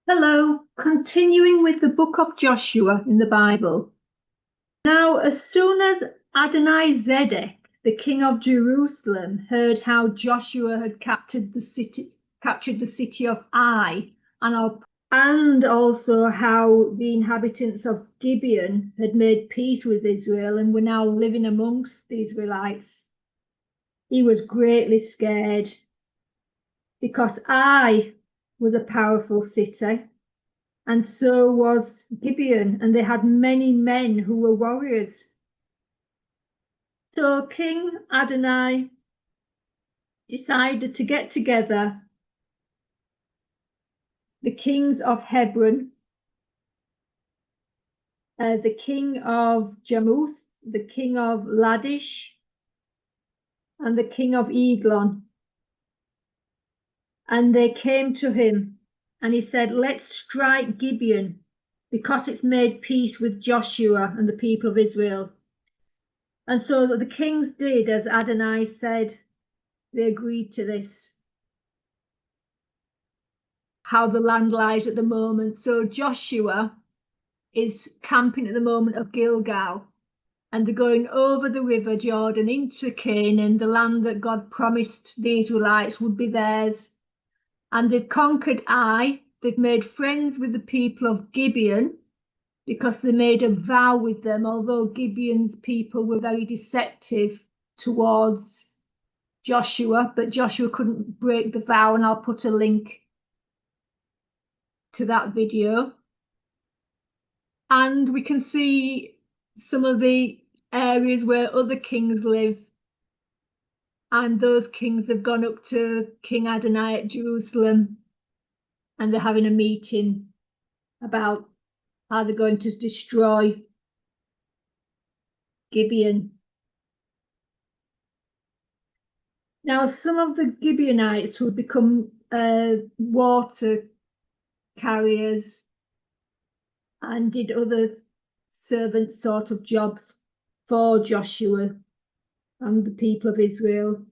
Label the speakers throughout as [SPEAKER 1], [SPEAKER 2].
[SPEAKER 1] Hello, continuing with the book of Joshua in the Bible. Now, as soon as Adonai-Zedek, the king of Jerusalem, heard how Joshua had captured the city of Ai, and also how the inhabitants of Gibeon had made peace with Israel and were now living amongst the Israelites, he was greatly scared because Ai was a powerful city. And so was Gibeon, and they had many men who were warriors. So King Adonai decided to get together the kings of Hebron, the king of Jarmuth, the king of Ladish, and the king of Eglon. And they came to him, and he said, "Let's strike Gibeon, because it's made peace with Joshua and the people of Israel." And so the kings did as Adonai said. They agreed to this. How the land lies at the moment. So Joshua is camping at the moment of Gilgal, and they're going over the river Jordan into Canaan, the land that God promised the Israelites would be theirs. And they've conquered Ai. They've made friends with the people of Gibeon because they made a vow with them, although Gibeon's people were very deceptive towards Joshua, but Joshua couldn't break the vow, and I'll put a link to that video. And we can see some of the areas where other kings live, and those kings have gone up to King Adonai at Jerusalem, and they're having a meeting about how they're going to destroy Gibeon. Now, some of the Gibeonites who become water carriers and did other servant sort of jobs for Joshua and the people of Israel.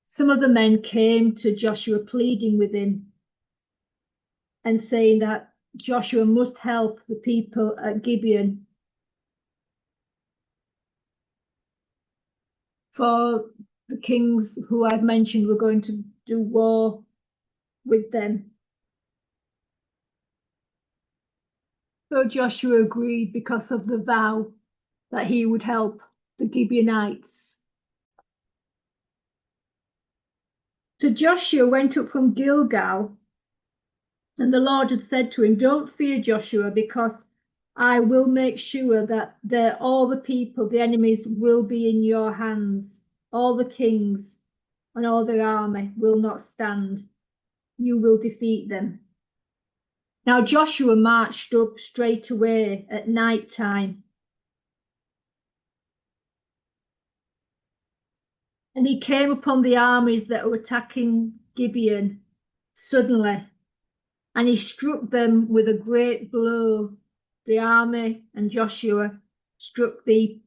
[SPEAKER 1] Some of the men came to Joshua pleading with him and saying that Joshua must help the people at Gibeon, for the kings who I've mentioned were going to do war with them. So Joshua agreed because of the vow that he would help the Gibeonites. So Joshua went up from Gilgal, and the Lord had said to him, "Don't fear, Joshua, because I will make sure that all the people, the enemies, will be in your hands. All the kings and all their army will not stand. You will defeat them." Now Joshua marched up straight away at night time, and he came upon the armies that were attacking Gibeon suddenly, and he struck them with a great blow. The army and Joshua struck the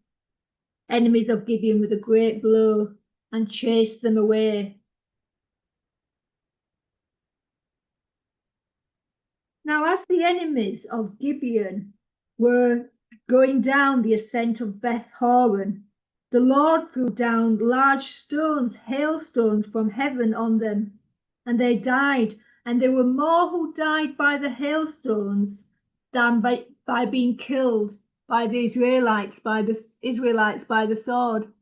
[SPEAKER 1] enemies of Gibeon with a great blow and chased them away. Now, as the enemies of Gibeon were going down the ascent of Beth Horon, the Lord threw down large stones, hailstones from heaven on them, and they died. And there were more who died by the hailstones than by being killed by the Israelites, by the sword.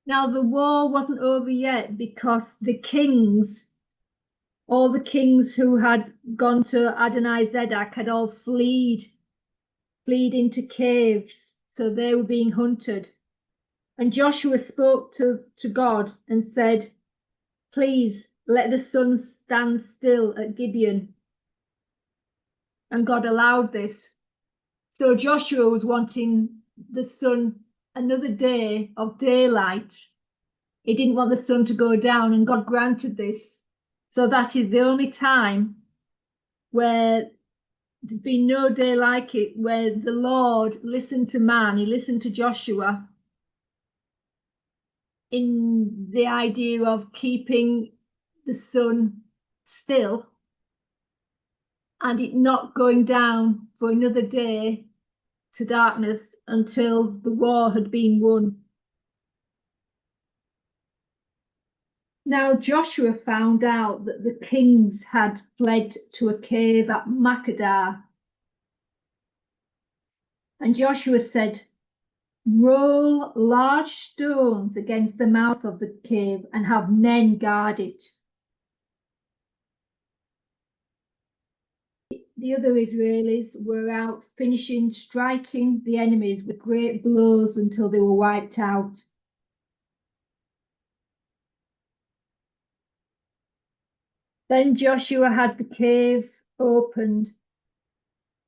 [SPEAKER 1] Now the war wasn't over yet, because all the kings who had gone to Adonai-Zedek had all fled into caves, so they were being hunted. And Joshua spoke to God and said, "Please let the sun stand still at Gibeon." And God allowed this. So Joshua was wanting the sun, another day of daylight. He didn't want the sun to go down, and God granted this. So that is the only time where there's been no day like it, where the Lord listened to man. He listened to Joshua in the idea of keeping the sun still, and it not going down for another day to darkness until the war had been won. Now Joshua found out that the kings had fled to a cave at Makkedah. And Joshua said, roll large stones against the mouth of the cave and have men guard it. The other Israelis were out finishing striking the enemies with great blows until they were wiped out. Then Joshua had the cave opened,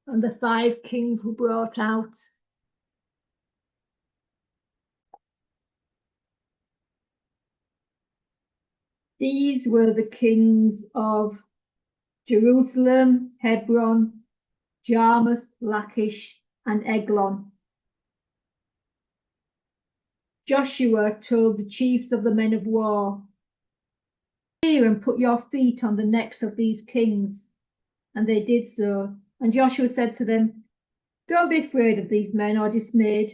[SPEAKER 1] and the 5 kings were brought out. These were the kings of Jerusalem, Hebron, Jarmuth, Lachish, and Eglon. Joshua told the chiefs of the men of war, "Here and put your feet on the necks of these kings." And they did so. And Joshua said to them, "Don't be afraid of these men or dismayed,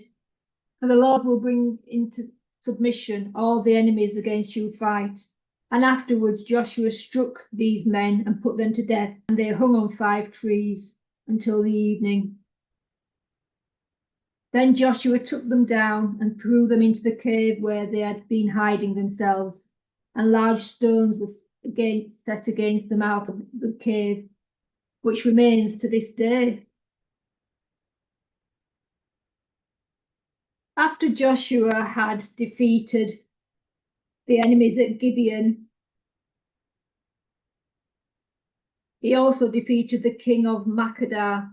[SPEAKER 1] for the Lord will bring into submission all the enemies against you fight." And afterwards Joshua struck these men and put them to death, and they hung on 5 trees until the evening. Then Joshua took them down and threw them into the cave where they had been hiding themselves, and large stones were set against the mouth of the cave, which remains to this day. After Joshua had defeated the enemies at Gibeon, he also defeated the king of Makkedah.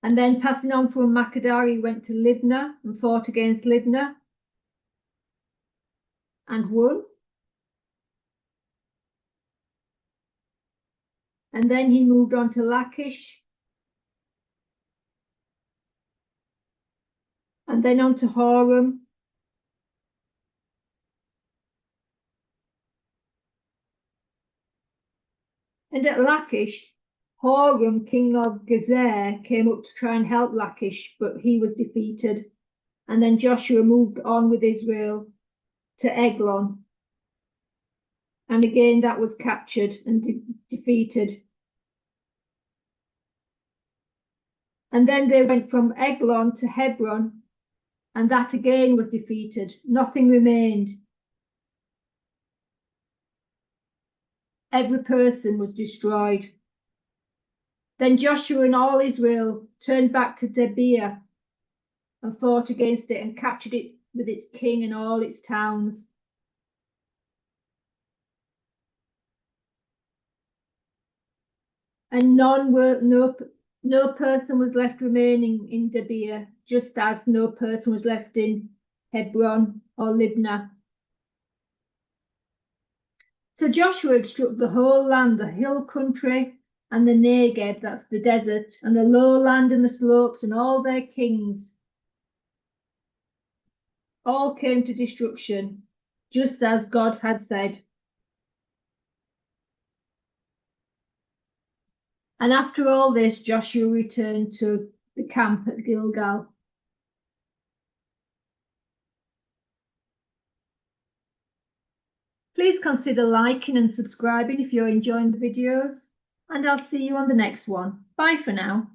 [SPEAKER 1] And then passing on from Makkedah, he went to Libnah and fought against Libnah and won. And then he moved on to Lachish, and then on to Horem. And at Lachish, Horem, king of Gezer, came up to try and help Lachish, but he was defeated. And then Joshua moved on with Israel to Eglon. And again, that was captured and defeated. And then they went from Eglon to Hebron, and that again was defeated. Nothing remained. Every person was destroyed. Then Joshua and all Israel turned back to Debir and fought against it and captured it with its king and all its towns. And no person was left remaining in Debir, just as no person was left in Hebron or Libnah. So Joshua had struck the whole land, the hill country and the Negev, that's the desert, and the lowland and the slopes, and all their kings. All came to destruction, just as God had said. And after all this, Joshua returned to the camp at Gilgal. Please consider liking and subscribing if you're enjoying the videos, and I'll see you on the next one. Bye for now.